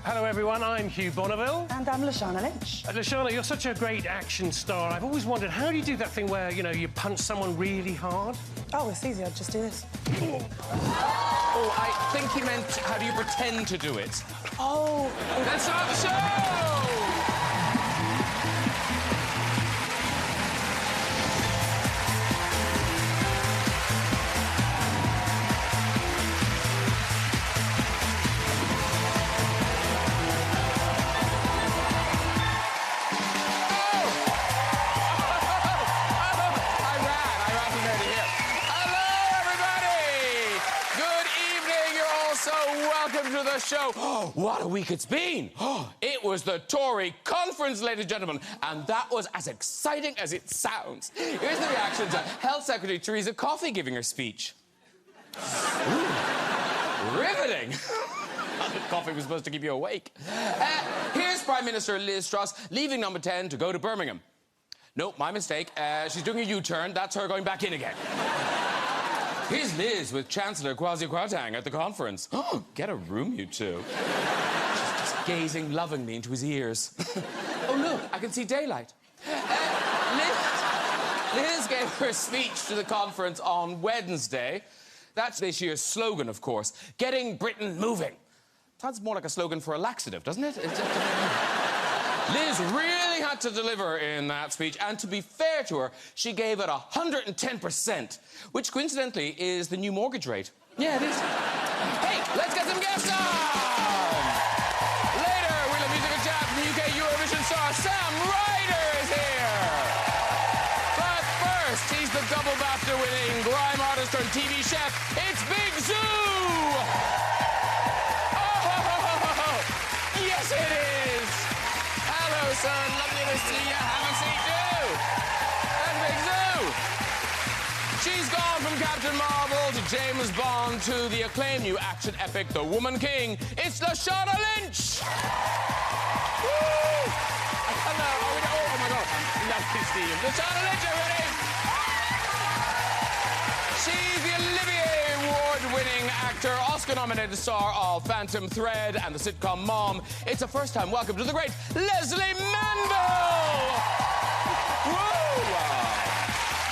Hello, everyone. I'm Hugh Bonneville. And I'm Lashana Lynch. Lashana, you're such a great action star. I've always wondered, how do you do that thing where, you know, you punch someone really hard? Oh, it's easy. I'll just do this. Oh, I think he meant, how do you pretend to do it? Oh. Let's start the show! Welcome to the show. Oh, what a week it's been. Oh, it was the Tory conference, ladies and gentlemen, and that was as exciting as it sounds. Here's the reaction to Health Secretary Theresa Coffey giving her speech. Ooh, riveting. Coffee was supposed to keep you awake. Here's Prime Minister Liz Truss leaving Number 10 to go to Birmingham. Nope, my mistake. She's doing a U-turn. That's her going back in again. Here's Liz with Chancellor Kwasi Kwarteng at the conference. Oh, get a room, you two. She's just gazing lovingly into his ears. Oh, look, I can see daylight. Liz gave her speech to the conference on Wednesday. That's this year's slogan, of course, getting Britain moving. Sounds more like a slogan for a laxative, doesn't it? Liz really had to deliver in that speech, and to be fair to her, she gave it 110%, which coincidentally is the new mortgage rate. Yeah, it is. Hey, let's get some guests on! Later, we'll have musical chat from UK Eurovision star Sam Ryder is here! But first, he's the double BAFTA-winning grime artist turned TV chef. It's Big Zoo! Oh, yes, it is! Hello, son. Lovely to see you. Have a seat, too. And Big Zoo. She's gone from Captain Marvel to James Bond to the acclaimed new action epic, The Woman King. It's Lashana Lynch. Woo! Hello. Oh, my God. Lovely to see you. Lashana Lynch, are you ready? She's the Olivier Award-winning actor, Oscar-nominated star of Phantom Thread and the sitcom Mom. It's a first-time welcome to the great Leslie Manville! Woo!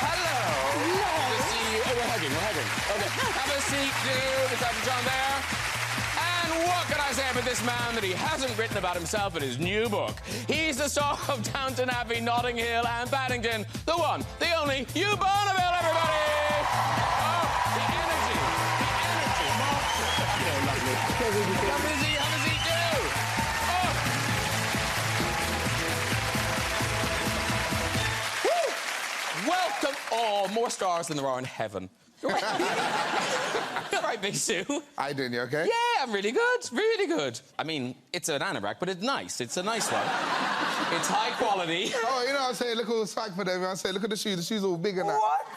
Hello. Good to see you. Oh, we're hugging. Okay, have a seat, dude. It's up to John there. And what can I say about this man that he hasn't written about himself in his new book? He's the star of Downton Abbey, Notting Hill and Paddington. The one, the only, Hugh Bonneville, everybody! Oh, the energy. Lovely. Have a seat, too. Oh. Woo. Welcome. Oh, more stars than there are in heaven. Right, Big Sue. How you doing? You okay? Yeah, I'm really good. Really good. I mean, it's an anorak, but it's nice. It's a nice one. It's high quality. Oh, you know what I'm saying? Look all the swag for them. I say, look at the shoes. The shoes all big and that. What?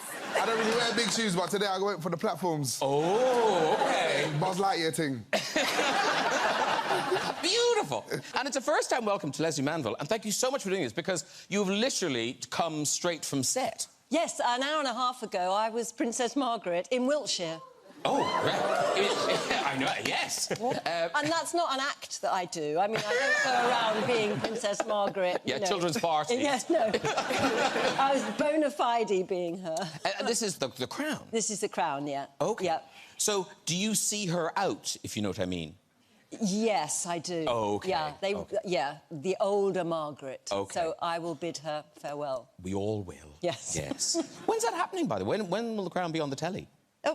I don't really wear big shoes, but today I went for the platforms. Oh, okay. Buzz Lightyear thing. Beautiful. And it's a first-time welcome to Leslie Manville, and thank you so much for doing this, because you've literally come straight from set. Yes, an hour and a half ago, I was Princess Margaret in Wiltshire. Oh, right. I know, yes. And that's not an act that I do. I mean, I don't go around being Princess Margaret. Yeah, you know. children's parties. Yes, no. I was bona fide being her. This is the crown? This is the crown, yeah. OK. Yeah. So, do you see her out, if you know what I mean? Yes, I do. Oh, OK. Yeah, yeah, the older Margaret. OK. So I will bid her farewell. We all will. Yes. Yes. When's that happening, by the way? When will the crown be on the telly?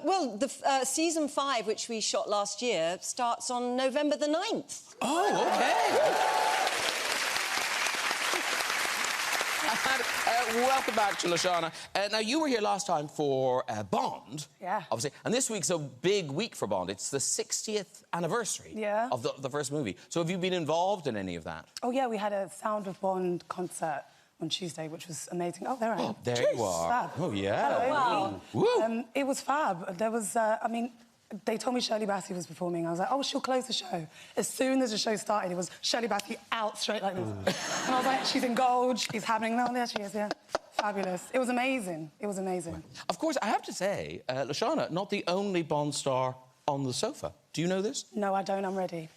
Well, the season 5, which we shot last year, starts on November the 9th. Oh, OK. Welcome back to Lashana. Now, you were here last time for Bond. Yeah. Obviously. And this week's a big week for Bond. It's the 60th anniversary of the first movie. So have you been involved in any of that? Oh, yeah, we had a Sound of Bond concert on Tuesday, which was amazing. Oh, there I am. Oh, there you are. Fab. Oh, yeah. Hello. Wow. Woo. It was fab. There was, I mean, they told me Shirley Bassey was performing. I was like, oh, she'll close the show. As soon as the show started, it was Shirley Bassey out straight like this. And I was like, she's in gold, she's happening. No, there she is, yeah. Fabulous. It was amazing. It was amazing. Of course, I have to say, Lashana, not the only Bond star on the sofa. Do you know this? No, I don't. I'm ready.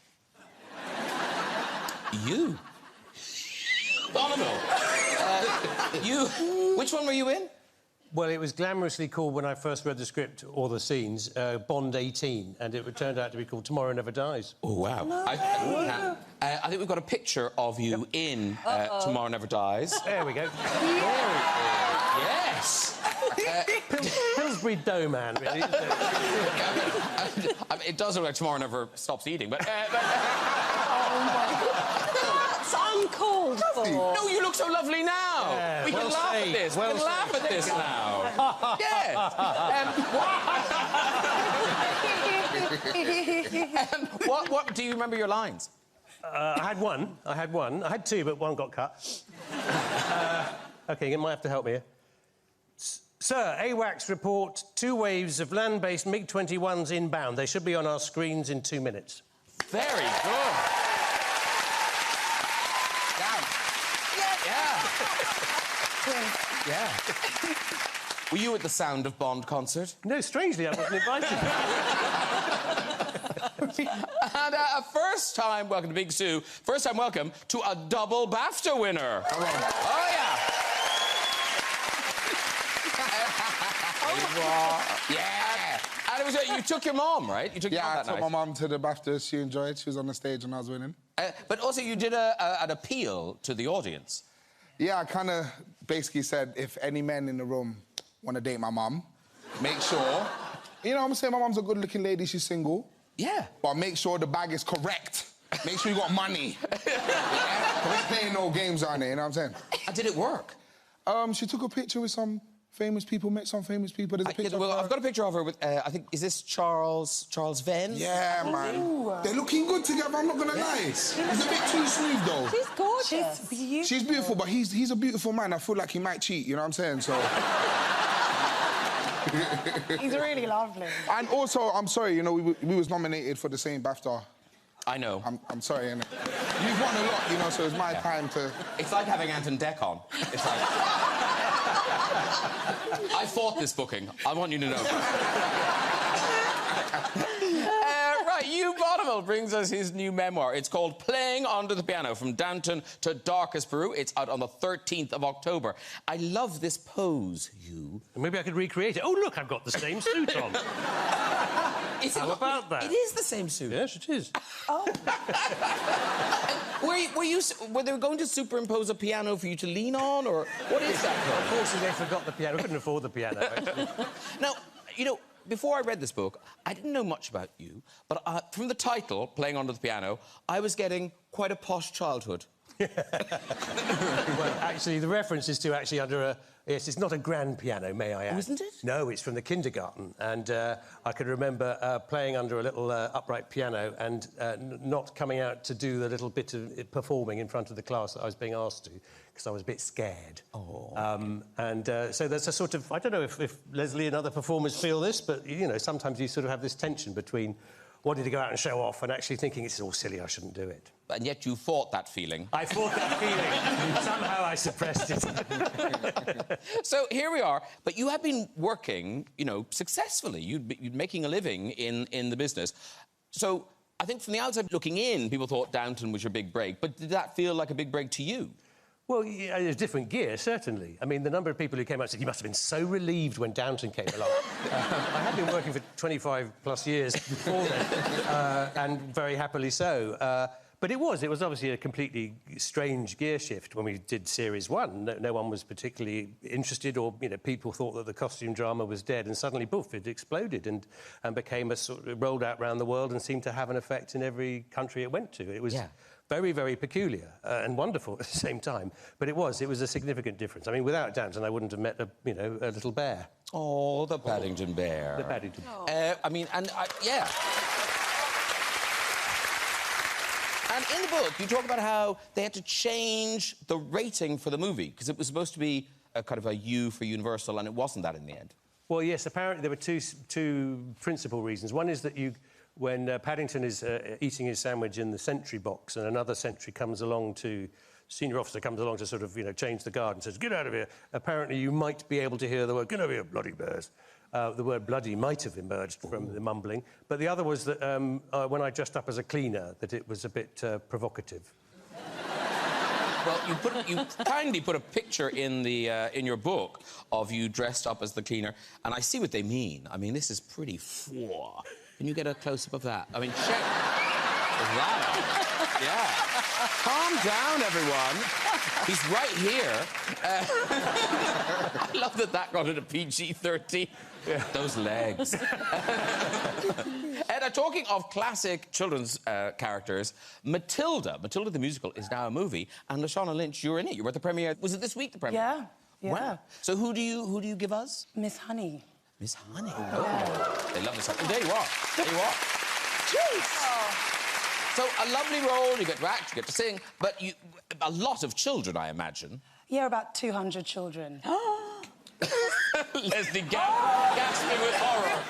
You? Bonneville. Which one were you in? Well, it was glamorously called, when I first read the script or the scenes, Bond 18, and it turned out to be called Tomorrow Never Dies. Oh, wow. No. I think we've got a picture of you in Tomorrow Never Dies. There we go. Yes! Pillsbury dough man, really, isn't it? I mean, it does look like Tomorrow Never stops eating, but... Oh, my God. That's uncalled for. No, you look so lovely now. Yeah, we can laugh at this. We can laugh at this now. Yes. What? Do you remember your lines? I had one. I had two, but one got cut. OK, you might have to help me here. Sir, AWACS report 2 waves of land-based MiG-21s inbound. They should be on our screens in 2 minutes. Very good. Yeah. Were you at the Sound of Bond concert? No, strangely, I wasn't invited. And a first-time welcome to Big Sue. First-time welcome to a double BAFTA winner. Oh, yeah. Yeah. And it was you took your mom, right? You took your mom I that took night. my mum to the BAFTA. She enjoyed. She was on the stage when I was winning. But also, you did an appeal to the audience. Yeah, I kind of basically said, if any men in the room want to date my mum, make sure... You know what I'm saying? My mum's a good-looking lady. She's single. Yeah. But make sure the bag is correct. Make sure you got money. Yeah? We ain't playing no games on it, you know what I'm saying? Did it work? She took a picture with some famous people, met some famous people. There's a picture of her. I've got a picture of her with, I think, is this Charles Venn? Yeah, man. They're looking good together, I'm not gonna lie. He's a bit too smooth, though. She's gorgeous. She's beautiful. She's beautiful, but he's a beautiful man. I feel like he might cheat, you know what I'm saying? So... He's really lovely. And also, I'm sorry, you know, we was nominated for the same BAFTA. I know. I'm sorry, innit? You've won a lot, you know, so it's my time to... It's like having Anton Deck on. It's like... I fought this booking. I want you to know. Right, Hugh Bonneville brings us his new memoir. It's called Playing Under the Piano, From Downton to Darkest Peru. It's out on the 13th of October. I love this pose, Hugh. Maybe I could recreate it. Oh, look, I've got the same suit on. How about that? It is the same suit. Yes, it is. Oh. Were they going to superimpose a piano for you to lean on, or what is that? Unfortunately, they forgot the piano. I couldn't afford the piano, actually. Now, you know, before I read this book, I didn't know much about you, but from the title, Playing Under the Piano, I was getting quite a posh childhood. Well, actually, the reference is to actually under a... Yes, it's not a grand piano, may I add. Oh, isn't it? No, it's from the kindergarten. And I can remember playing under a little upright piano and not coming out to do the little bit of performing in front of the class that I was being asked to, because I was a bit scared. Oh. So there's a sort of... I don't know if Leslie and other performers feel this, but, you know, sometimes you sort of have this tension between wanting to go out and show off and actually thinking it's all silly, I shouldn't do it. And yet you fought that feeling. I fought that feeling. Somehow I suppressed it. So here we are. But you have been working, you know, successfully. You're making a living in the business. So I think from the outside looking in, people thought Downton was your big break. But did that feel like a big break to you? Well, yeah, it was different gear, certainly. I mean, the number of people who came out and said, you must have been so relieved when Downton came along. I had been working for 25+ years before then, and very happily so. But it was obviously a completely strange gear shift when we did Series 1. No one was particularly interested, or, you know, people thought that the costume drama was dead, and suddenly, poof, it exploded and became a sort of rolled out around the world and seemed to have an effect in every country it went to. It was... Yeah. Very, very peculiar and wonderful at the same time. But it was a significant difference. I mean, without Downton, I wouldn't have met a little bear. Oh, the Paddington Bear. The Paddington. Oh. Yeah. And in the book, you talk about how they had to change the rating for the movie, because it was supposed to be a kind of a U for Universal, and it wasn't that in the end. Well, yes, apparently there were two principal reasons. One is that when Paddington is eating his sandwich in the sentry box and another sentry comes along senior officer comes along to sort of, you know, change the guard and says, get out of here. Apparently you might be able to hear the word, get over here, bloody bears. The word bloody might have emerged from the mumbling. But the other was that when I dressed up as a cleaner, that it was a bit provocative. Well, you kindly put a picture in your book of you dressed up as the cleaner, and I see what they mean. I mean, this is pretty four. Can you get a close-up of that? I mean, check that out. Yeah. Calm down, everyone. He's right here. I love that got into PG-13. Yeah. Those legs. And talking of classic children's characters, Matilda the musical is now a movie, and Lashana Lynch, you're in it. You were at the premiere. Was it this week, the premiere? Yeah. Yeah. Wow. So who do you give us? Miss Honey. Miss Honey. Oh, yeah. They love Miss Honey. Oh, there you are. There you are. Jeez. Oh. So a lovely role. You get to act, you get to sing, but a lot of children, I imagine. Yeah, about 200 children. Leslie gasping with horror.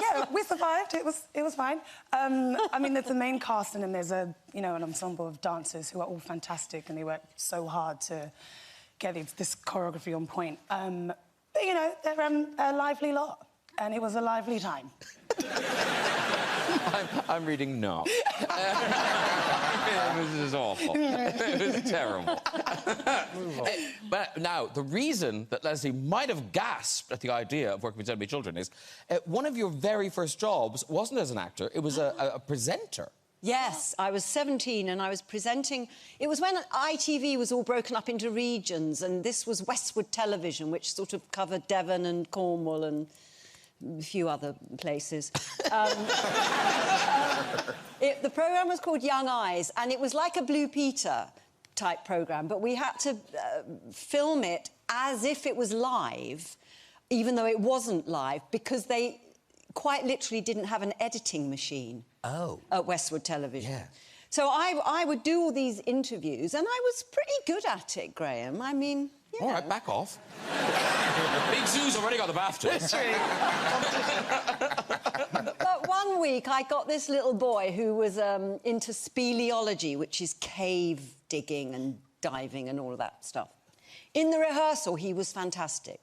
Yeah, we survived. It was fine. I mean, there's the main cast, and then there's an ensemble of dancers who are all fantastic, and they work so hard to get this choreography on point. But they're a lively lot, and it was a lively time. I'm reading no. This is awful. This is terrible. But now, the reason that Leslie might have gasped at the idea of working with so children is one of your very first jobs wasn't as an actor, it was a presenter. Yes, I was 17 and I was presenting... It was when ITV was all broken up into regions, and this was Westwood Television, which sort of covered Devon and Cornwall and a few other places. The programme was called Young Eyes, and it was like a Blue Peter type programme, but we had to film it as if it was live, even though it wasn't live, because they quite literally didn't have an editing machine at Westwood Television. Yeah. So I would do all these interviews, and I was pretty good at it, Graham. I mean... All right, back off. Big Zoo's already got the BAFTA. It's true. But one week, I got this little boy who was into speleology, which is cave digging and diving and all of that stuff. In the rehearsal, he was fantastic.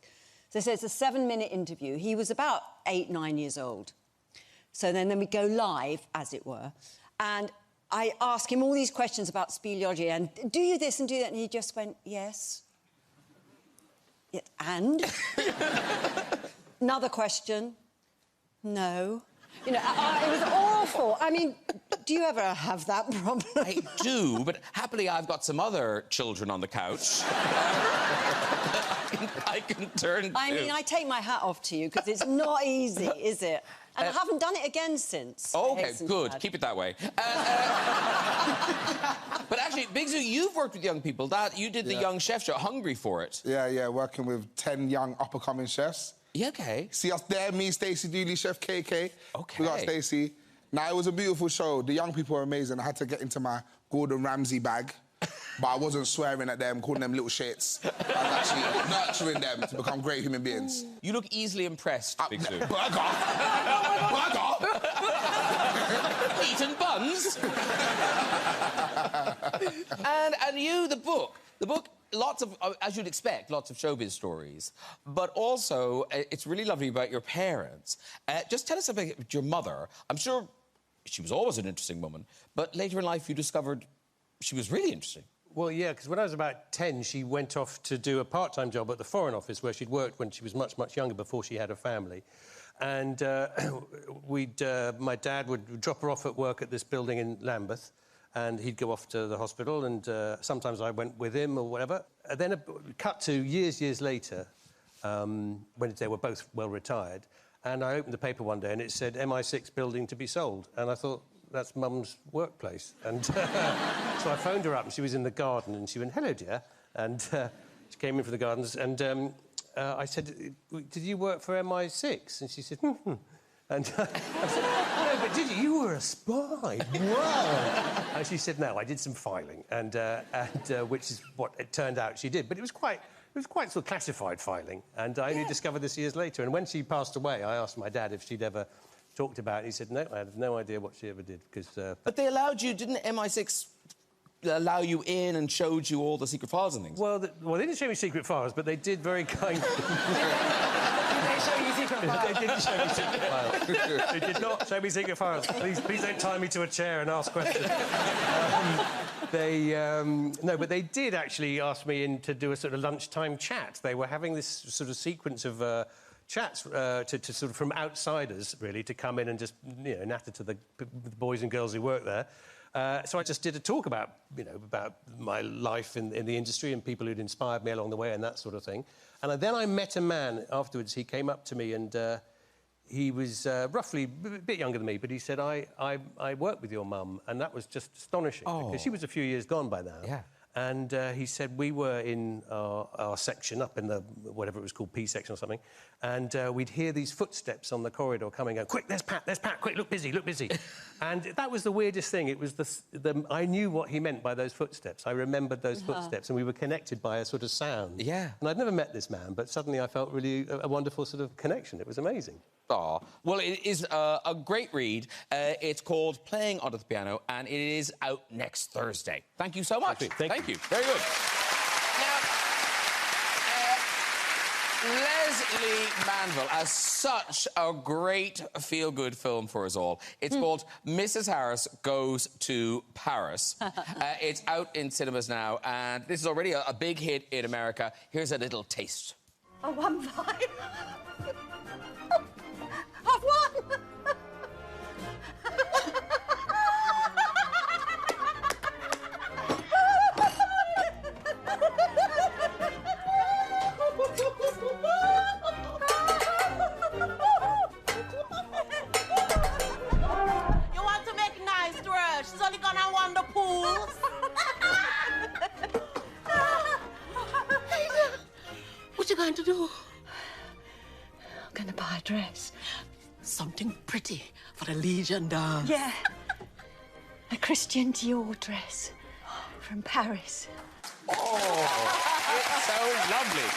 So it's a 7-minute interview. He was about 8, 9 years old. So then we go live, as it were, and I ask him all these questions about speleology and do you this and do that, and he just went, yes. Yeah, and? Another question. No. It was awful. I mean, do you ever have that problem? I do, but happily I've got some other children on the couch. I can turn to. I mean, I take my hat off to you, because it's not easy, is it? And I haven't done it again since. OK, good. Keep it that way. But actually, Big Zoo, you've worked with young people. You did the Young Chef show, hungry for it. Yeah, working with 10 young up-and-coming chefs. Yeah, OK. See us there, me, Stacey Dooley, Chef KK. OK. We got Stacey. Now, it was a beautiful show. The young people were amazing. I had to get into my Gordon Ramsay bag. But I wasn't swearing at them, calling them little shits. I was actually nurturing them to become great human beings. You look easily impressed, Big Zoo. Burger! Burger! Eaten buns! and you, the book. The book, lots of, as you'd expect, lots of showbiz stories. But also, it's really lovely about your parents. Just tell us about your mother. I'm sure she was always an interesting woman, but later in life you discovered she was really interesting. Well, yeah, because when I was about 10, she went off to do a part-time job at the Foreign Office, where she'd worked when she was much, much younger, before she had a family. And my dad would drop her off at work at this building in Lambeth, and he'd go off to the hospital, and sometimes I went with him or whatever. And then cut to years later, when they were both well retired, and I opened the paper one day and it said MI6 building to be sold, and I thought, that's Mum's workplace. And so I phoned her up, and she was in the garden, and she went, hello, dear. And she came in from the gardens, and I said, did you work for MI6? And she said, And I said, no, but did you? You were a spy. Wow. And she said, no, I did some filing, and which is what it turned out she did. But it was quite sort of classified filing, and I only discovered this years later. And when she passed away, I asked my dad if she'd ever talked about it. He said, no, I have no idea what she ever did, because... But they allowed you... Didn't MI6 allow you in and showed you all the secret files and things? Well, they didn't show me secret files, but they did very kindly... they show you secret files? They didn't show me secret files. They did not show me secret files. Please don't tie me to a chair and ask questions. No, but they did actually ask me in to do a sort of lunchtime chat. They were having this sort of sequence of chats to sort of from outsiders, really, to come in and just, you know, natter to the boys and girls who work there. So I just did a talk about, you know, about my life in the industry and people who'd inspired me along the way and that sort of thing. And then I met a man afterwards. He came up to me and he was roughly a bit younger than me, but he said, I worked with your mum, and that was just astonishing because she was a few years gone by now. Yeah. And he said we were in our section, up in the, whatever it was called, P section or something, and we'd hear these footsteps on the corridor coming, going, quick, there's Pat, quick, look busy, look busy. And that was the weirdest thing. It was I knew what he meant by those footsteps. I remembered those footsteps, and we were connected by a sort of sound. Yeah. And I'd never met this man, but suddenly I felt really a wonderful sort of connection. It was amazing. Oh, well, it is a great read. It's called Playing Under the Piano, and it is out next Thursday. Thank you so much. Thank you. Very good. Now, Leslie Manville has such a great feel-good film for us all. It's called Mrs. Harris Goes to Paris. It's out in cinemas now, and this is already a big hit in America. Here's a little taste. Oh, I'm fine. I've won! You want to make nice to her? She's only gonna won the pools. What you going to do? I'm gonna buy a dress. Something pretty for the Legion dance. Yeah. A Christian Dior dress from Paris. Oh, it's so lovely.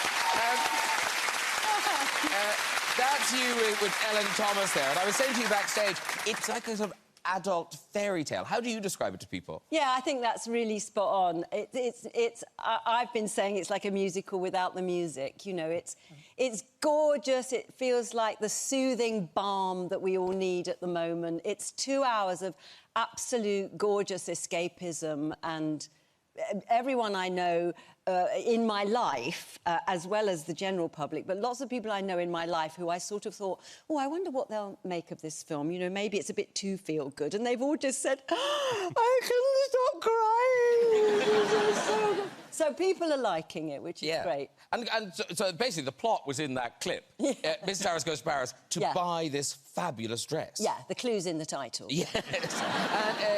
That's you with Ellen Thomas there. And I was saying to you backstage, it's like a sort of adult fairy tale. How do you describe it to people? Yeah, I think that's really spot on. I've been saying it's like a musical without the music. You know, it's gorgeous. It feels like the soothing balm that we all need at the moment. It's 2 hours of absolute gorgeous escapism, and everyone I know in my life, as well as the general public, but lots of people I know in my life who I sort of thought, oh, I wonder what they'll make of this film. You know, maybe it's a bit too feel-good. And they've all just said, oh, I couldn't stop crying. This is so good. So people are liking it, which is great. And so basically the plot was in that clip. Yeah. Mrs. Harris Goes to Paris to buy this fabulous dress. Yeah, the clue's in the title. Yes.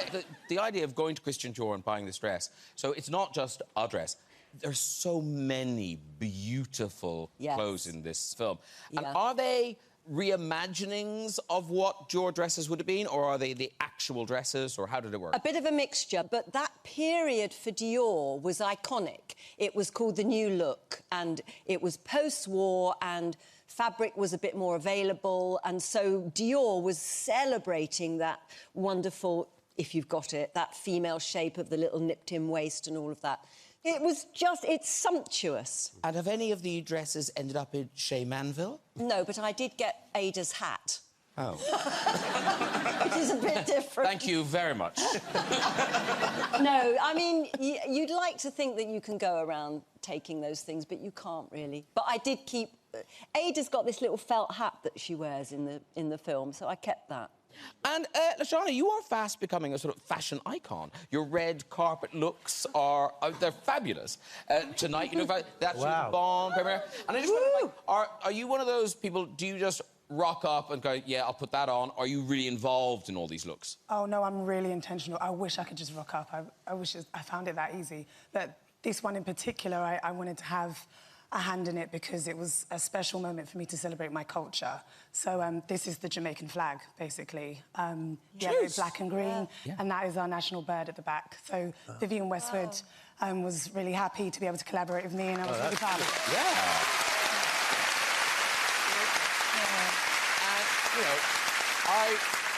And the idea of going to Christian Dior and buying this dress, so it's not just a dress. There's so many beautiful clothes in this film. And are they reimaginings of what Dior dresses would have been, or are they the actual dresses, or how did it work? A bit of a mixture, but that period for Dior was iconic. It was called the New Look, and it was post-war, and fabric was a bit more available, and so Dior was celebrating that wonderful, if you've got it, that female shape of the little nipped-in waist and all of that. It was just, it's sumptuous. And have any of the dresses ended up in Chez Manville? No, but I did get Ada's hat. Oh. Which is a bit different. Thank you very much. No, I mean, you'd like to think that you can go around taking those things, but you can't really. But I did keep... Ada's got this little felt hat that she wears in the film, so I kept that. And, Lashana, you are fast becoming a sort of fashion icon. Your red carpet looks are... they're fabulous. Tonight, you know, that's your Bond premiere. And I just wonder, like, are you one of those people, do you just rock up and go, yeah, I'll put that on? Are you really involved in all these looks? Oh, no, I'm really intentional. I wish I could just rock up. I wish I found it that easy. But this one in particular, I wanted to have a hand in it because it was a special moment for me to celebrate my culture. So this is the Jamaican flag, basically. It's black and green, and that is our national bird at the back. So Vivienne Westwood was really happy to be able to collaborate with me, and I was really proud of it. And, you know,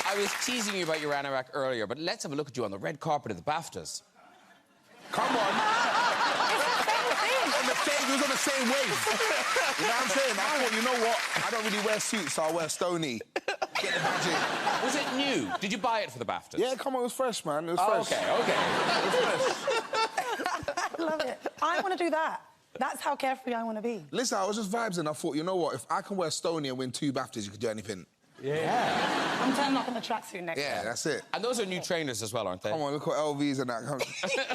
I was teasing you about your anorak earlier, but let's have a look at you on the red carpet of the BAFTAs. Come on. On the we was on the same wave. You know what I'm saying? I thought, you know what? I don't really wear suits, so I'll wear Stoney. Get the badge in. Was it new? Did you buy it for the BAFTAs? Yeah, come on, it was fresh, man. It was fresh. OK. It was fresh. I love it. I want to do that. That's how carefree I want to be. Listen, I was just vibes and I thought, you know what? If I can wear Stoney and win 2 BAFTAs, you could do anything. Yeah. I'm turning up in the tracksuit next Yeah, time. that's it. And those are new trainers as well, aren't they? Come on, look at LVs and that.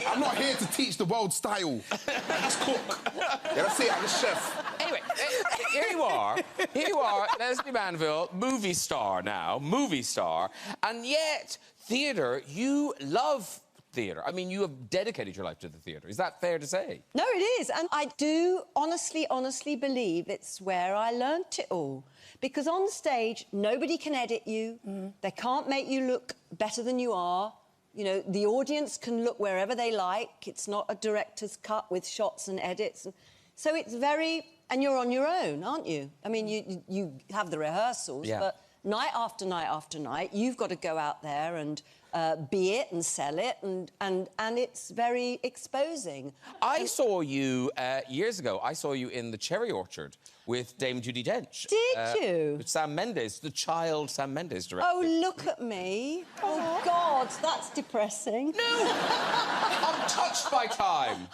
I'm not here to teach the world style. I just cook. Yeah, that's it. I'm a chef. Anyway, here you are. Here you are, Leslie Manville, movie star now, movie star. And yet, theatre, you love theatre. I mean, you have dedicated your life to the theatre. Is that fair to say? No, it is. And I do honestly believe it's where I learnt it all. Because on stage, nobody can edit you. They can't make you look better than you are. You know, the audience can look wherever they like. It's not a director's cut with shots and edits. So it's very... And you're on your own, aren't you? I mean, you have the rehearsals, but night after night after night, you've got to go out there and be it and sell it, and it's very exposing. I saw you years ago. I saw you in The Cherry Orchard with Dame Judi Dench. Did you? With Sam Mendes, the child Sam Mendes directed. Oh, look at me. Oh, God, that's depressing. No! I'm touched by time.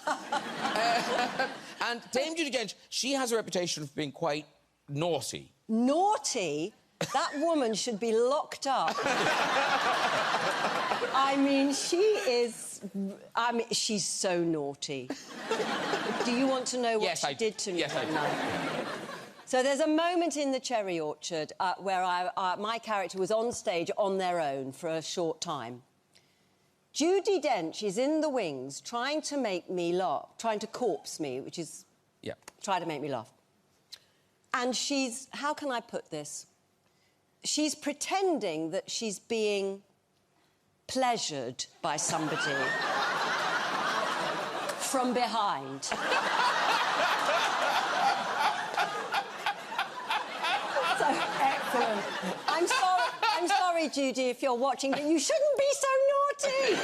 And Dame Judi Dench, she has a reputation for being quite naughty. Naughty? That woman should be locked up. I mean, she is... I mean, she's so naughty. Do you want to know what she did to me? Yes, I do. So there's a moment in The Cherry Orchard where my character was on stage on their own for a short time. Judi Dench is in the wings trying to make me laugh, trying to corpse me, which is... Yeah. Try to make me laugh. And she's... How can I put this? She's pretending that she's being pleasured by somebody from behind. So, Excellent. I'm sorry, Judy, if you're watching, but you shouldn't be so naughty.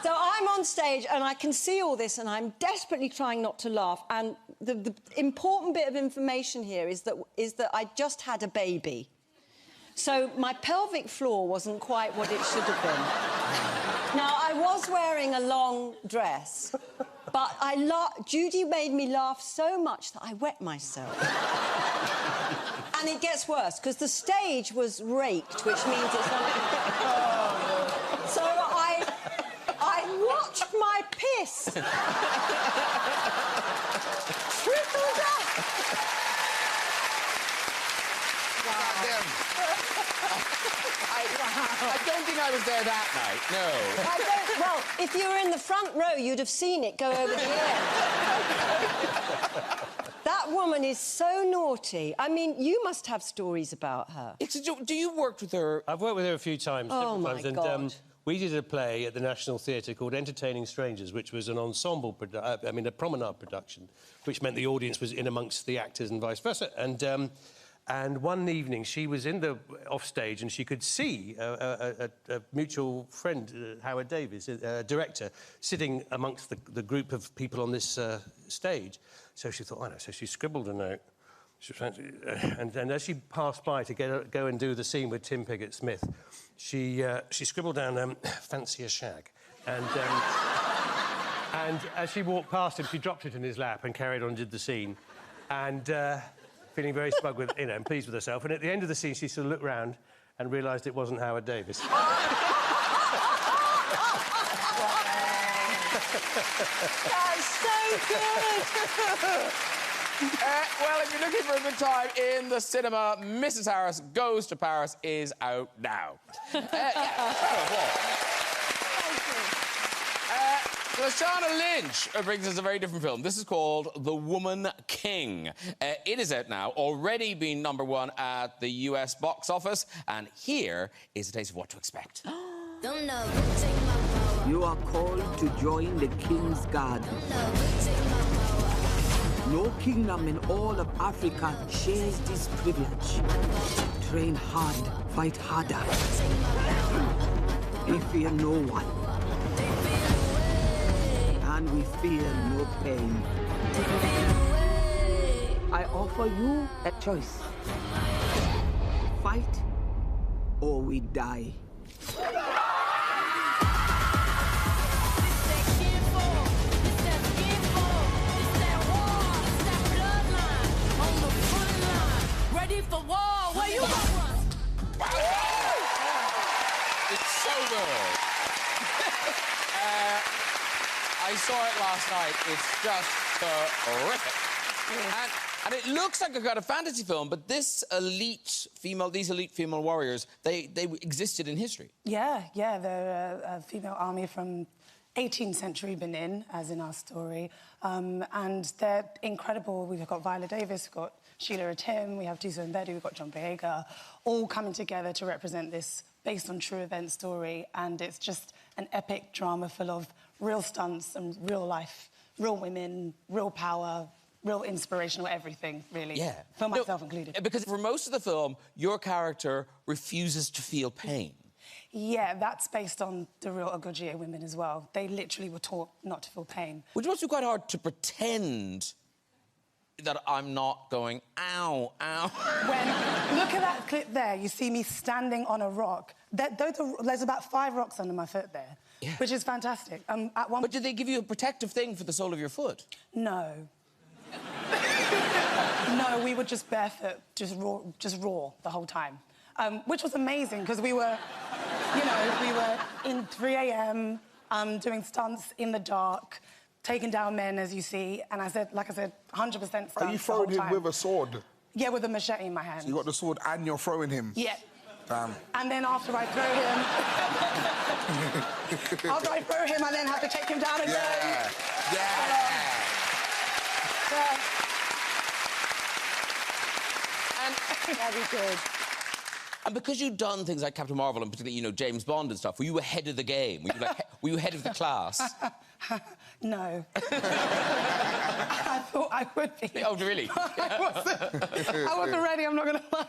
So I'm on stage and I can see all this and I'm desperately trying not to laugh. And the important bit of information here is that I just had a baby. So my pelvic floor wasn't quite what it should have been. Now, I was wearing a long dress, but Judy made me laugh so much that I wet myself. And it gets worse, because the stage was raked, which means it's not... So I watched my piss trickle down. I don't think I was there that night, no. Well, if you were in the front row, you'd have seen it go over the edge. That woman is so naughty. I mean, you must have stories about her. Do you work with her? I've worked with her a few times. Oh, my God. And we did a play at the National Theatre called Entertaining Strangers, which was an ensemble, a promenade production, which meant the audience was in amongst the actors and vice versa. And one evening, she was off stage and she could see a mutual friend, Howard Davies, a director, sitting amongst the group of people on this stage. So she thought, I know. So she scribbled a note. And as she passed by to go and do the scene with Tim Pigott-Smith, she scribbled down, fancy a shag. And as she walked past him, she dropped it in his lap and carried on and did the scene. And... feeling very smug with, and pleased with herself. And at the end of the scene, she sort of looked round and realised it wasn't Howard Davies. That's so good! Well, if you're looking for a good time in the cinema, Mrs. Harris Goes to Paris is out now. Lashana Lynch brings us a very different film. This is called The Woman King. It is out now, already been #1 at the US box office, and here is a taste of what to expect. You are called to join the King's Guard. No kingdom in all of Africa shares this privilege. Train hard, fight harder. We fear no one. And we fear no pain. I offer you a choice. Fight or we die. Ready for war, where you going? It's so good. I saw it last night. It's just terrific. And it looks like a kind of fantasy film, but these elite female warriors, they existed in history. Yeah, they're a female army from 18th century Benin, as in our story. And they're incredible. We've got Viola Davis, we've got Sheila Atim, we have Tuso Mbedu, we've got John Boyega, all coming together to represent this based on true event story. And it's just an epic drama full of real stunts and real life, real women, real power, real inspirational everything, really. Yeah. For myself included. Because for most of the film, your character refuses to feel pain. Yeah, that's based on the real Ogogie women as well. They literally were taught not to feel pain. Which must be quite hard to pretend that I'm not going, ow, ow. When, look at that clip there, you see me standing on a rock. There's about 5 rocks under my foot there, which is fantastic. But did they give you a protective thing for the sole of your foot? No. No, we were just barefoot, just raw the whole time. Which was amazing, because we were in 3 a.m. Doing stunts in the dark, taking down men, as you see, and like I said, 100% stunts. Are you throwing him with a sword? Yeah, with a machete in my hand. So you got the sword and you're throwing him? Yeah. Damn. And then after I throw him, I then have to take him down again. Yeah. Very good. And because you've done things like Captain Marvel and particularly, James Bond and stuff, were you ahead of the game? Were you ahead of the class? No. I thought I would be. Oh, really? I wasn't ready, I'm not going to lie.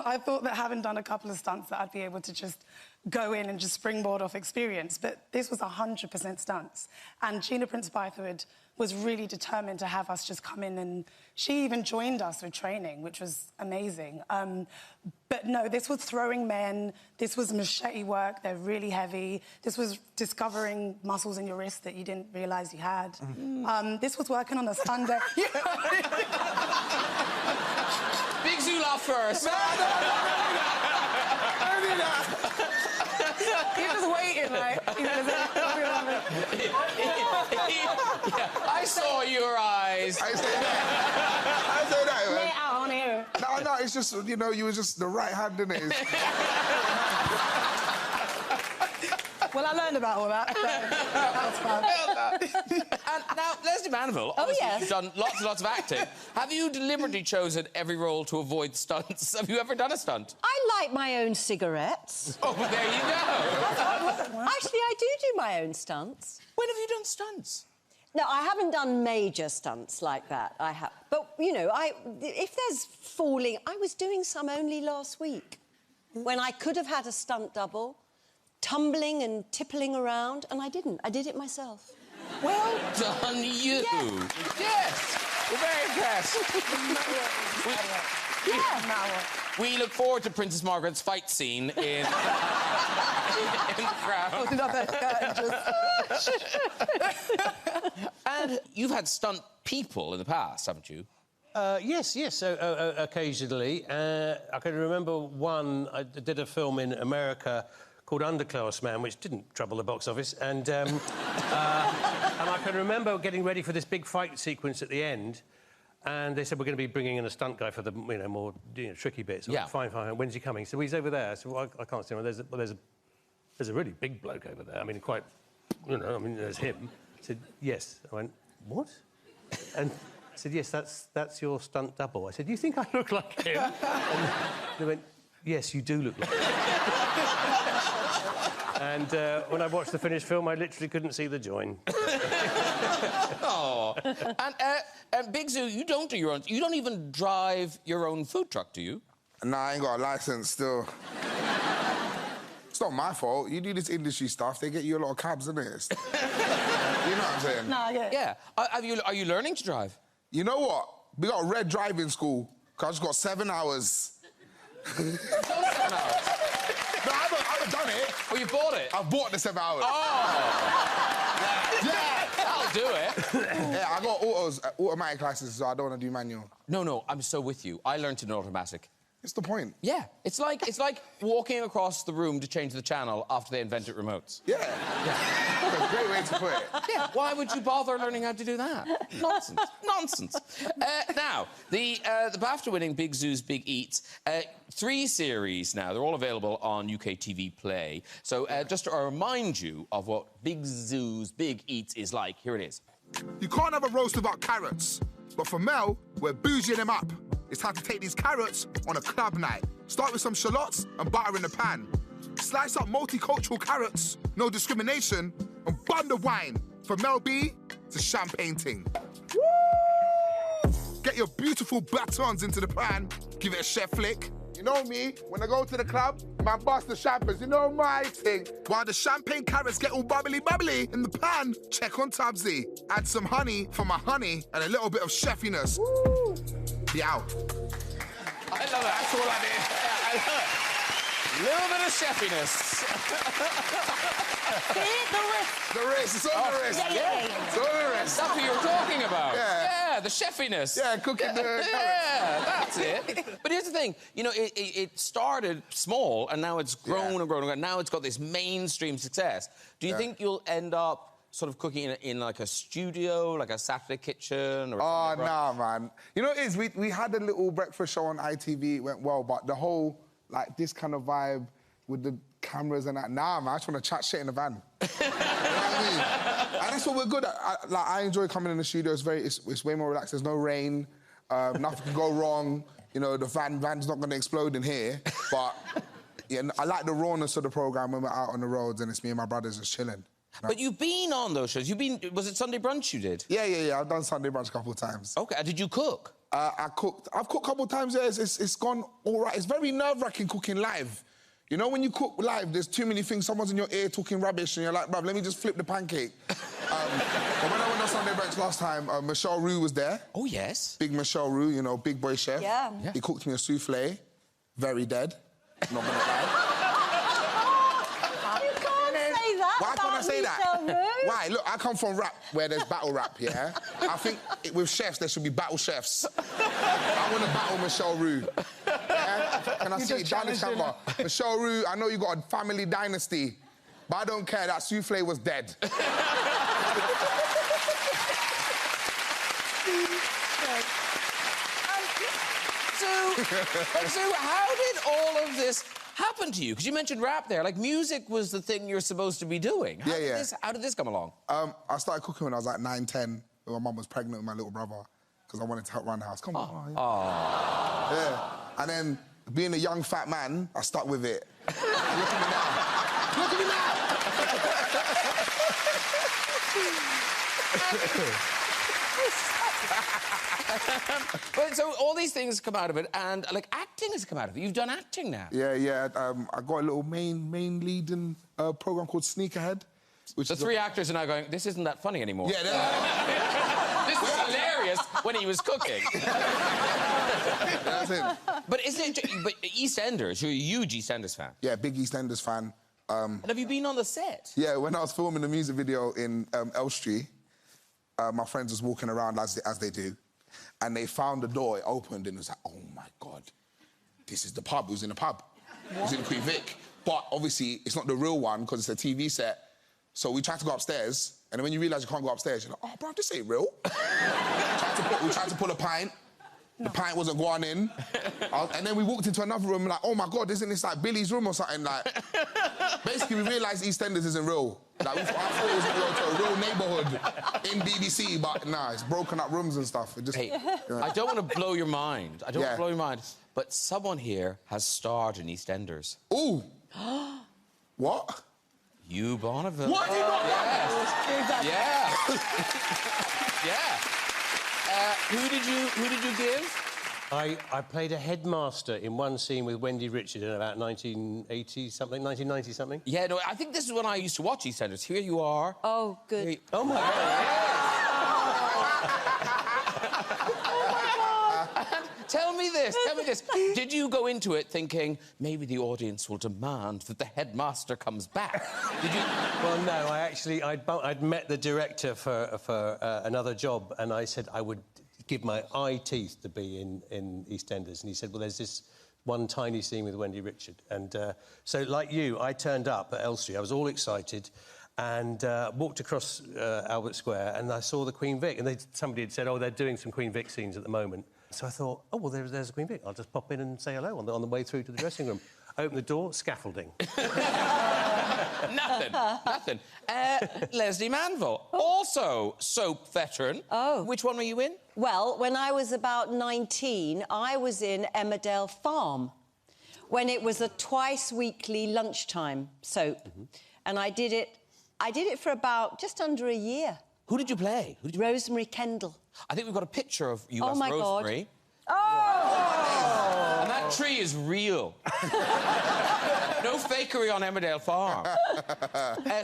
I thought that having done a couple of stunts that I'd be able to just go in and just springboard off experience, but this was 100% stunts. And Gina Prince-Bythewood was really determined to have us just come in, and she even joined us with training, which was amazing. But no, this was throwing men, this was machete work, they're really heavy, this was discovering muscles in your wrist that you didn't realise you had. This was working on a Sunday. Big Zoo laugh first. He was waiting, like... I saw your eyes. I say that, man. Lay out on here. No, it's just, you were just the right hand, innit? Well, I learned about all that, so that was fun. And now, Leslie Manville, obviously you've done lots and lots of acting. Have you deliberately chosen every role to avoid stunts? Have you ever done a stunt? I light my own cigarettes. Oh, there you go. Actually, I do my own stunts. When have you done stunts? No, I haven't done major stunts like that. I have, but if there's falling, I was doing some only last week, when I could have had a stunt double, tumbling and tippling around, and I didn't. I did it myself. Well done, you. Yeah. Yes, we're very impressed. We look forward to Princess Margaret's fight scene in The Crown. And you've had stunt people in the past, haven't you? Yes, occasionally. I can remember one, I did a film in America called Underclass Man, which didn't trouble the box office, and I can remember getting ready for this big fight sequence at the end, and they said, we're going to be bringing in a stunt guy for the more tricky bits. Yeah. Fine. When's he coming? So he's over there. I said, well, I can't see him. There's a really big bloke over there. I mean, quite, there's him. I said, yes. I went, what? And I said, yes, that's your stunt double. I said, do you think I look like him? And they went, yes, you do look like him. And when I watched the finished film, I literally couldn't see the join. Oh. And Big Zoo, you don't do your own... You don't even drive your own food truck, do you? Nah, I ain't got a licence still. not my fault. You do this industry stuff, they get you a lot of cabs, innit? You know what I'm saying? No, I get it. Yeah. Are you learning to drive? You know what? We got a red driving school, because I just got 7 hours. No, 7 hours. No, I haven't done it. Oh, you bought it? I've bought the 7 hours. Oh! Yeah! That'll do it. Yeah, I got automatic license, so I don't want to do manual. No, I'm so with you. I learned an automatic. It's the point. Yeah, it's like walking across the room to change the channel after they invented remotes. Yeah. That's a great way to put it. Yeah, why would you bother learning how to do that? Nonsense. Nonsense. Now, the BAFTA-winning Big Zoo's Big Eats, 3 series now. They're all available on UK TV Play. So just to remind you of what Big Zoo's Big Eats is like, here it is. You can't have a roast without carrots. But for Mel, we're bougieing them up. It's time to take these carrots on a club night. Start with some shallots and butter in the pan. Slice up multicultural carrots, no discrimination, and bun the wine. For Mel B, it's a champagne ting. Woo! Get your beautiful batons into the pan, give it a chef flick. You know me, when I go to the club, man bust the champers, you know my thing. While the champagne carrots get all bubbly in the pan, check on Tubbsy. Add some honey for my honey and a little bit of chefiness. Woo! Be out. I love it. That's all I did. Yeah, I love it. A little bit of chefiness. See, the wrist. The wrist, it's on the wrist. Yeah. It's on the wrist. That's what you were talking about. Yeah. Yeah, the chefiness. Yeah, cooking the carrots. Yeah, that's it. But here's the thing. You know, it started small, and now it's grown and grown and grown. Now it's got this mainstream success. Do you think you'll end up sort of cooking in like a studio, like a Saturday kitchen? Or Oh, nah, man. You know what it is? We had a little breakfast show on ITV. It went well, but the whole, like, this kind of vibe with the cameras and that, nah, man, I just want to chat shit in the van. You know what I mean? And that's what we're good at. I enjoy coming in the studio. It's way more relaxed. There's no rain. Nothing can go wrong. You know, the van's not going to explode in here. But yeah, I like the rawness of the programme when we're out on the roads and it's me and my brothers just chilling. But you've been on those shows. Was it Sunday Brunch you did? Yeah. I've done Sunday Brunch a couple of times. OK, did you cook? I've cooked a couple of times, yeah. It's gone all right. It's very nerve-wracking cooking live. You know, when you cook live, there's too many things. Someone's in your ear talking rubbish, and you're like, bruv, let me just flip the pancake. But when I went on Sunday Brunch last time, Michelle Roux was there. Oh, yes. Big Michelle Roux, you know, big boy chef. Yeah. He cooked me a soufflé. Very dead. Not gonna lie. You can't say that. Why can't I say that? Michelle Roux. Why? Look, I come from rap, where there's battle rap, yeah? I think with chefs, there should be battle chefs. I want to battle Michelle Roux. Yeah? Can I see it down the camera? Michelle Roux, I know you got a family dynasty, but I don't care. That soufflé was dead. So how did all of this happen to you? Because you mentioned rap there. Like, music was the thing you're supposed to be doing. How did this come along? I started cooking when I was like 9, 10, when my mum was pregnant with my little brother, because I wanted to help run the house. Come on. Yeah. And then, being a young fat man, I stuck with it. Look at me now. Look at me now! But so all these things come out of it, and like acting has come out of it. You've done acting now. Yeah. I got a little main lead in a program called Sneakerhead. Which The 3 actors are now going, this isn't that funny anymore. Yeah, This was hilarious when he was cooking. that's it. But EastEnders, you're a huge EastEnders fan. Yeah, big EastEnders fan. And have you been on the set? Yeah, when I was filming the music video in Elstree, my friends was walking around as they do, and they found the door, it opened, and it was like, oh my God, this is the pub. It was in a pub. It was in Queen Vic. But obviously, it's not the real one because it's a TV set. So we tried to go upstairs, and then when you realise you can't go upstairs, you're like, oh, bro, this ain't real. We tried to pull a pint. The pint wasn't going in. And then we walked into another room, like, oh my God, isn't this like Billy's room or something? Like, basically, we realised EastEnders isn't real. Like, I thought it was a real neighbourhood in BBC, but nah, it's broken up rooms and stuff. It just, Hey, I don't want to blow your mind. I don't want to blow your mind. But someone here has starred in EastEnders. Ooh. What? You Bonneville. What? Yeah. Yeah. Who did you give? I played a headmaster in one scene with Wendy Richard in about 1980-something, 1990-something. Yeah, no, I think this is when I used to watch EastEnders. Here you are. Oh, good. Oh, my God. Tell me this. Did you go into it thinking, maybe the audience will demand that the headmaster comes back? Did you... Well, no, I'd met the director for another job, and I said I would give my eye teeth to be in EastEnders. And he said, well, there's this one tiny scene with Wendy Richard. And so, like you, I turned up at Elstree. I was all excited and walked across Albert Square, and I saw the Queen Vic. And somebody had said, oh, they're doing some Queen Vic scenes at the moment. So I thought, oh, well, there's a Queen Vic. I'll just pop in and say hello on the way through to the dressing room. Open the door, scaffolding. Nothing. Leslie Manville, also soap veteran. Oh. Which one were you in? Well, when I was about 19, I was in Emmerdale Farm, when it was a twice-weekly lunchtime soap. Mm-hmm. And I did it for about just under a year. Who did you play? Rosemary Kendall. I think we've got a picture of you as my Rosemary. God. Oh! And that tree is real. No fakery on Emmerdale Farm.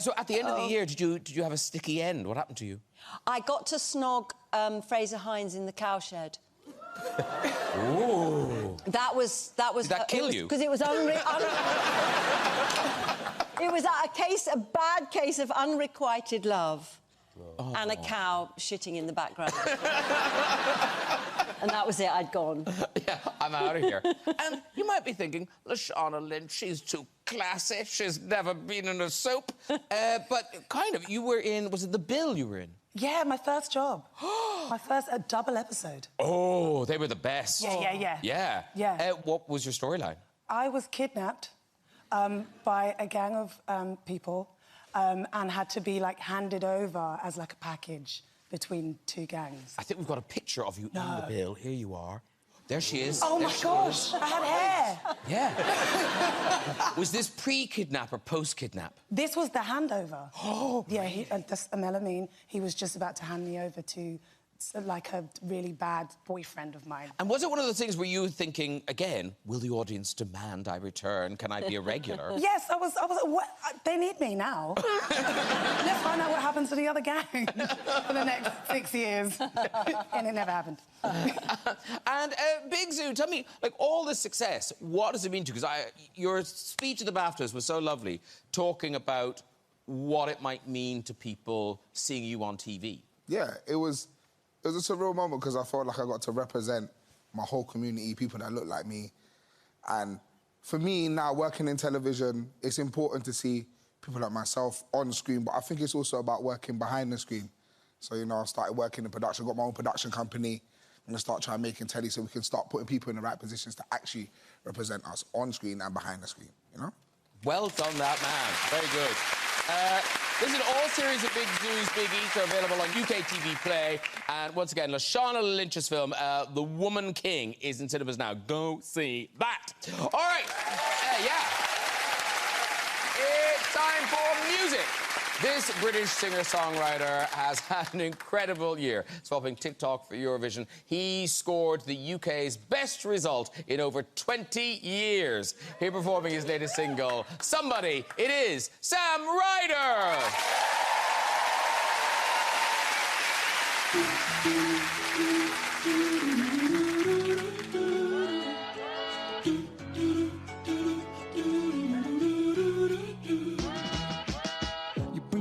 So at the end of the year, did you have a sticky end? What happened to you? I got to snog Fraser Hines in the cowshed. Ooh. That was. Did that kill you? Because it was it was a bad case of unrequited love. Oh. And a cow shitting in the background. And that was it, I'd gone. Yeah, I'm out of here. And you might be thinking, Lashana Lynch, she's too classy, she's never been in a soap. But kind of, you were in, was it The Bill you were in? Yeah, my first job. My first double episode. Oh, they were the best. Yeah. What was your storyline? I was kidnapped by a gang of people and had to be, like, handed over as, like, a package between two gangs. I think we've got a picture of you in The Bill. Here you are. There she is. Oh, my gosh, I had hair. Yeah. Was this pre-kidnap or post-kidnap? This was the handover. Oh, yeah, that's Melamine. He was just about to hand me over to, like, a really bad boyfriend of mine. And was it one of those things where you were thinking, again, will the audience demand I return? Can I be a regular? Yes, I was what? They need me now. Let's find out what happens to the other gang for the next 6 years. And it never happened. And Big Zoo, tell me, like, all this success, what does it mean to you? Because your speech at the BAFTAs was so lovely, talking about what it might mean to people seeing you on TV. Yeah, it was a surreal moment because I felt like I got to represent my whole community, people that look like me. And for me, now, working in television, it's important to see people like myself on screen, but I think it's also about working behind the screen. So, you know, I started working in production, got my own production company. I'm going to start trying making telly so we can start putting people in the right positions to actually represent us on screen and behind the screen, you know? Well done, that man. Very good. Listen, all series of Big Zoo's Big Eats are available on UK TV Play. And once again, Lashana Lynch's film, The Woman King, is in cinemas now. Go see that. All right. It's time for music. This British singer-songwriter has had an incredible year, swapping TikTok for Eurovision. He scored the UK's best result in over 20 years. Here performing his latest single, Somebody, it is Sam Ryder!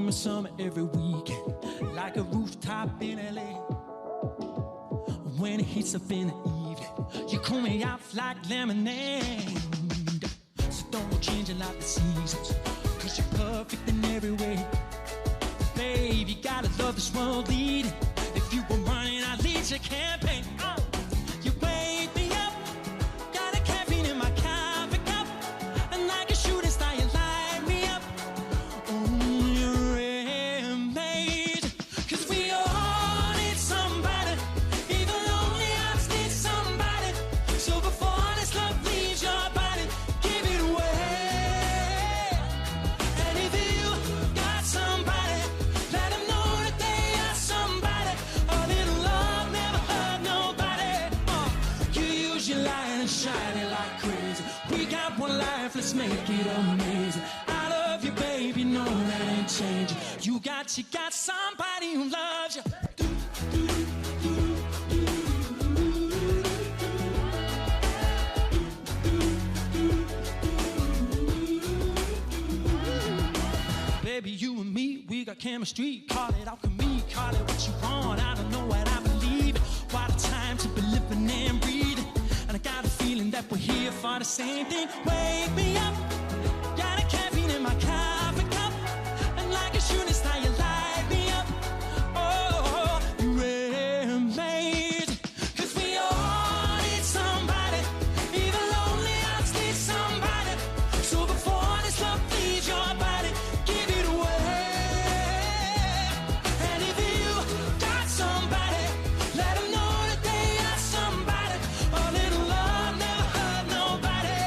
Summer every weekend, like a rooftop in LA. When it heats up in the evening, you cool me out like lemonade. So don't change it like the seasons, 'cause you're perfect in every way. Babe, you gotta love this world leading. If you were running, I'd lead your campaign. You wake me up, got a caffeine in my coffee cup, and like a shooting star, you light me up. it amazing. I love you, baby, no, that ain't changing. You got somebody who loves you. Baby, you and me, we got chemistry. Call it alchemy, call it what you want. I don't know what I believe. What a time to be living and breathing. And I got a feeling that we're here for the same thing. Wake me up, got a caffeine in my coffee cup. And like a shooting star, you light me up. Oh, you're amazing. 'Cause we all need somebody. Even lonely hearts need somebody. So before this love leaves your body, give it away. And if you got somebody, let them know that they are somebody. A little love never hurt nobody.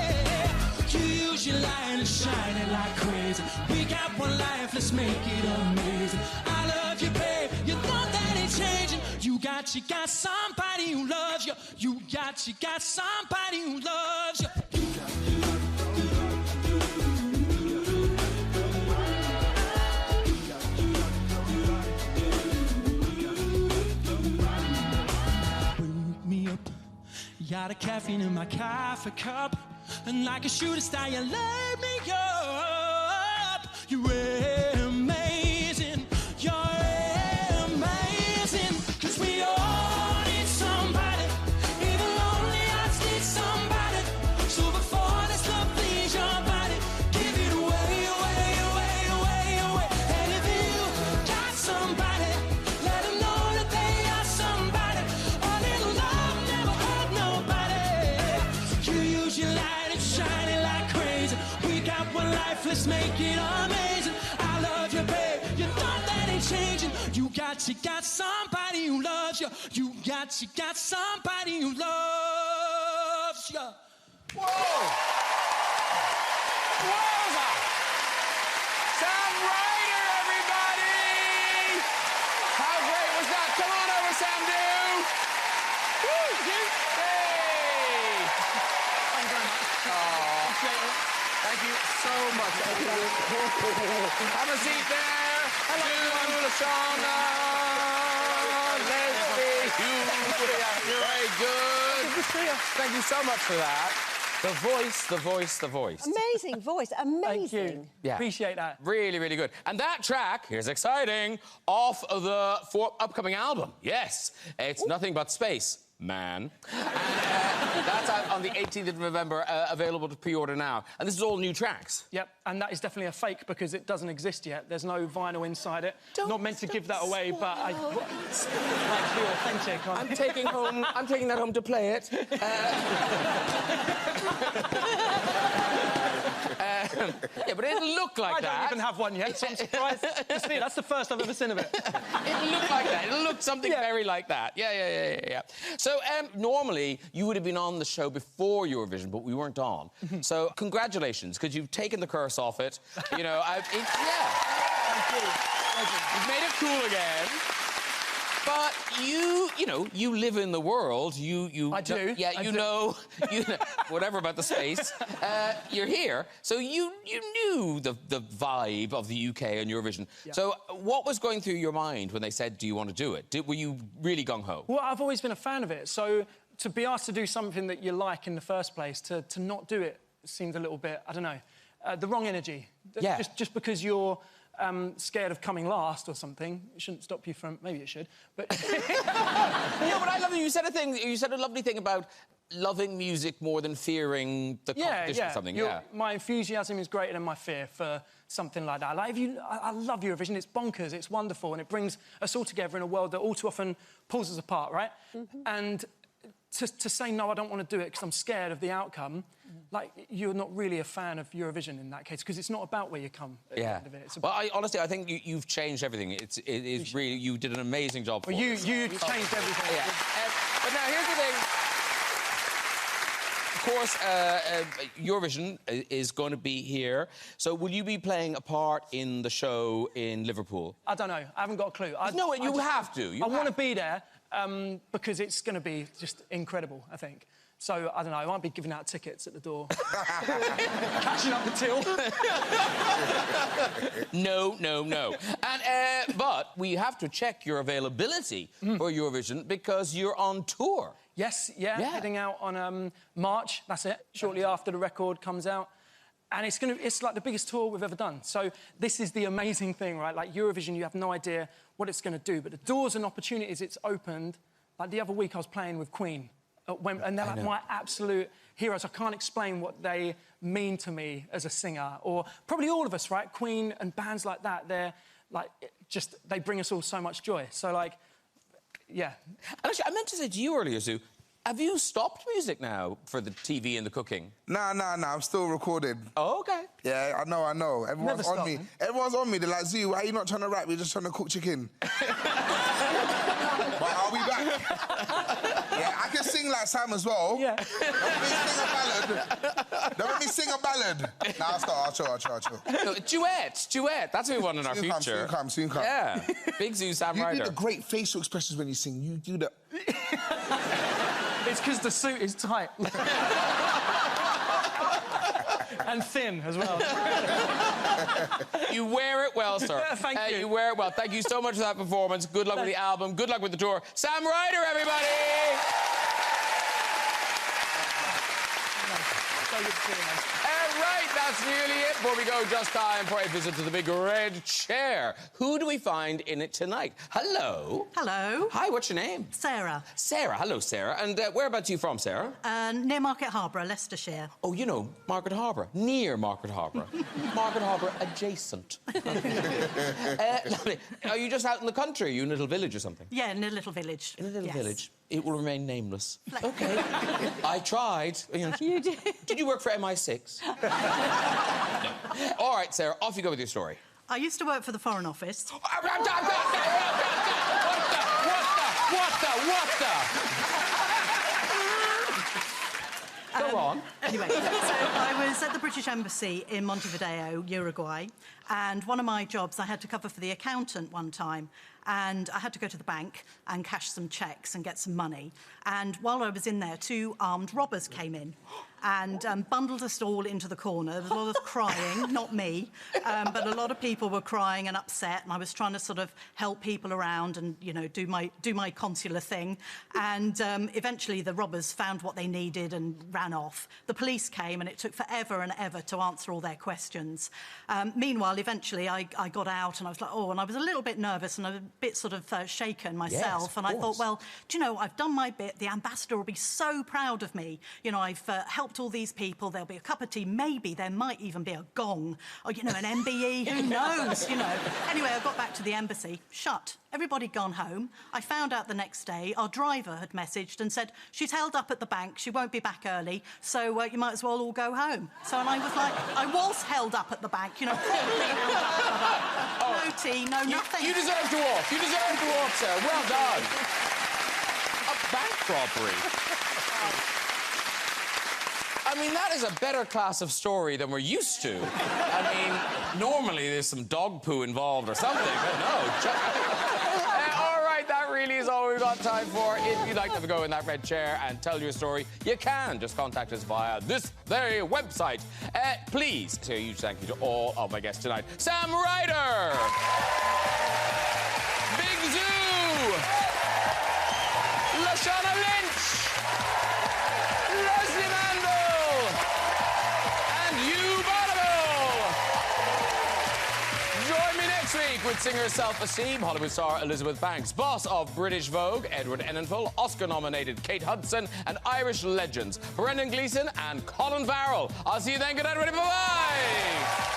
You use your light and shine it like crazy. We got one life, let's make it amazing. I love you, babe, you know that ain't changing. You got somebody who loves you. You got somebody who loves you. Wake me up, got a caffeine in my coffee cup. And like a shooting star, you light me up. You're amazing, you're amazing. 'Cause we all need somebody. Even lonely hearts need somebody. So before this love leaves your body, give it away, away, away, away, away. And if you got somebody, let them know that they are somebody. A little love never hurt nobody. You use your light and shine it like crazy. We got one life, let's make it amazing. I love you, babe, you know that ain't changing. You got somebody who loves you. You got somebody who loves you. Whoa! Wowza! Sam Ryder, everybody! How great was that? Come on over, Sam Dew! Woo! Hey! Thank you very much. Appreciate it. Thank you so much. Have a seat there. Hello, to Lashana, Leslie, very good. Good to see you. Thank you so much for that. The voice. Amazing voice, amazing. Thank you. Yeah. Appreciate that. Really, really good. And that track, here's exciting, off of the upcoming album. Yes, it's Nothing But Space, Man. And that's out on the 18th of November, available to pre-order now. And this is all new tracks. Yep, and that is definitely a fake because it doesn't exist yet. There's no vinyl inside it. Not meant to give that away, but I like to be authentic. I'm taking that home to play it. Yeah, but it looked like that. I don't even have one yet, so I'm surprised to see it. That's the first I've ever seen of it. It looked like that. It looked something very like that. Yeah. So, normally, you would have been on the show before Eurovision, but we weren't on. So, congratulations, because you've taken the curse off it. You know, Thank you. You've made it cool again. But you live in the world. I do. Yeah, I you do. know, whatever about the space. You're here, so you knew the vibe of the UK and Eurovision. Yeah. So, what was going through your mind when they said, "Do you want to do it?" Were you really gung ho? Well, I've always been a fan of it, so to be asked to do something that you like in the first place, to not do it seemed a little bit, I don't know, the wrong energy. Yeah. Just because you're scared of coming last or something, it shouldn't stop you from... Maybe it should, but... No, but I love that you said you said a lovely thing about loving music more than fearing the competition or something. My enthusiasm is greater than my fear for something like that. Like, I love Eurovision. It's bonkers. It's wonderful, and it brings us all together in a world that all too often pulls us apart, right? And to say no, I don't want to do it because I'm scared of the outcome. Like, you're not really a fan of Eurovision in that case, because it's not about where you come at the end of it. Well, honestly, I think you've changed everything. It is really... You did an amazing job for you changed everything. Yeah. But now, here's the thing. Of course, Eurovision is going to be here. So will you be playing a part in the show in Liverpool? I don't know. I haven't got a clue. No, you have to. I want to be there because it's going to be just incredible, I think. So, I don't know, I might be giving out tickets at the door. Catching up the till. No. And, but we have to check your availability for Eurovision because you're on tour. Yes, yeah, heading out on March, that's it, shortly after the record comes out. And it's like the biggest tour we've ever done. So this is the amazing thing, right? Like Eurovision, you have no idea what it's going to do, but the doors and opportunities it's opened. Like the other week, I was playing with Queen, and they're like my absolute heroes. I can't explain what they mean to me as a singer, or probably all of us, right? Queen and bands like that, they're like they bring us all so much joy. So like, yeah. And actually, I meant to say to you earlier, Sue, have you stopped music now for the TV and the cooking? Nah, I'm still recording. Oh, OK. Yeah, I know. Everyone's on me. Man. Everyone's on me. They're like, Zoo, why are you not trying to rap? You're just trying to cook chicken. But I'll be back. Yeah, I can sing like Sam as well. Yeah. Don't make me sing a ballad. Nah, I'll try. No, duet. That's what we want in our future. Soon come. Yeah. Big Zoo, Sam Ryder. You do the great facial expressions when you sing. You do the... It's because the suit is tight. And thin as well. You wear it well, sir. Thank you. You wear it well. Thank you so much for that performance. Good luck with the album. Good luck with the tour. Sam Ryder, everybody! Right, that's nearly it. Before we go, just time for a visit to the big red chair. Who do we find in it tonight? Hello. Hello. Hi, what's your name? Sarah. Sarah. Hello, Sarah. And whereabouts are you from, Sarah? Near Market Harbour, Leicestershire. Oh, you know, Market Harbour. Near Market Harbour. Market Harbour adjacent. Lovely. Are you just out in the country? Are you in a little village or something? Yeah, in a little village. In a little village. It will remain nameless. OK. I tried. You did. Did you work for MI6? No. All right, Sarah, off you go with your story. I used to work for the Foreign Office. What the? Go on. Anyway, so I was at the British Embassy in Montevideo, Uruguay, and one of my jobs I had to cover for the accountant one time, and I had to go to the bank and cash some cheques and get some money. And while I was in there, 2 armed robbers came in and bundled us all into the corner. There was a lot of crying, not me, but a lot of people were crying and upset, and I was trying to sort of help people around and, you know, do my consular thing. And eventually the robbers found what they needed and ran off. The police came, and it took forever and ever to answer all their questions. Meanwhile, eventually I got out, and I was like, oh, and I was a little bit nervous and a bit sort of shaken myself. Yes, and I thought, well, do you know, I've done my bit. The ambassador will be so proud of me. You know, I've helped all these people. There'll be a cup of tea. Maybe there might even be a gong or, you know, an MBE. Who knows, you know. Anyway, I got back to the embassy. Shut. Everybody gone home. I found out the next day our driver had messaged and said, she's held up at the bank. She won't be back early, so you might as well all go home. So, and I was like, I was held up at the bank, you know, properly held up at the bank. No tea, no nothing. You deserve to walk. You deserve to walk, Sarah. Well done. A bank robbery. I mean, that is a better class of story than we're used to. I mean, normally there's some dog poo involved or something, but no. All right, that really is all we've got time for. If you'd like to have a go in that red chair and tell your story, you can. Just contact us via this very website. Please say a huge thank you to all of my guests tonight. Sam Ryder! Big Zoo! Lashana Lynch! Leslie Mandel! And you, Bonneville! Join me next week with singer Self-Esteem, Hollywood star Elizabeth Banks, boss of British Vogue, Edward Enninful, Oscar-nominated Kate Hudson, and Irish legends, Brendan Gleeson and Colin Farrell. I'll see you then. Good night, everybody. Bye-bye!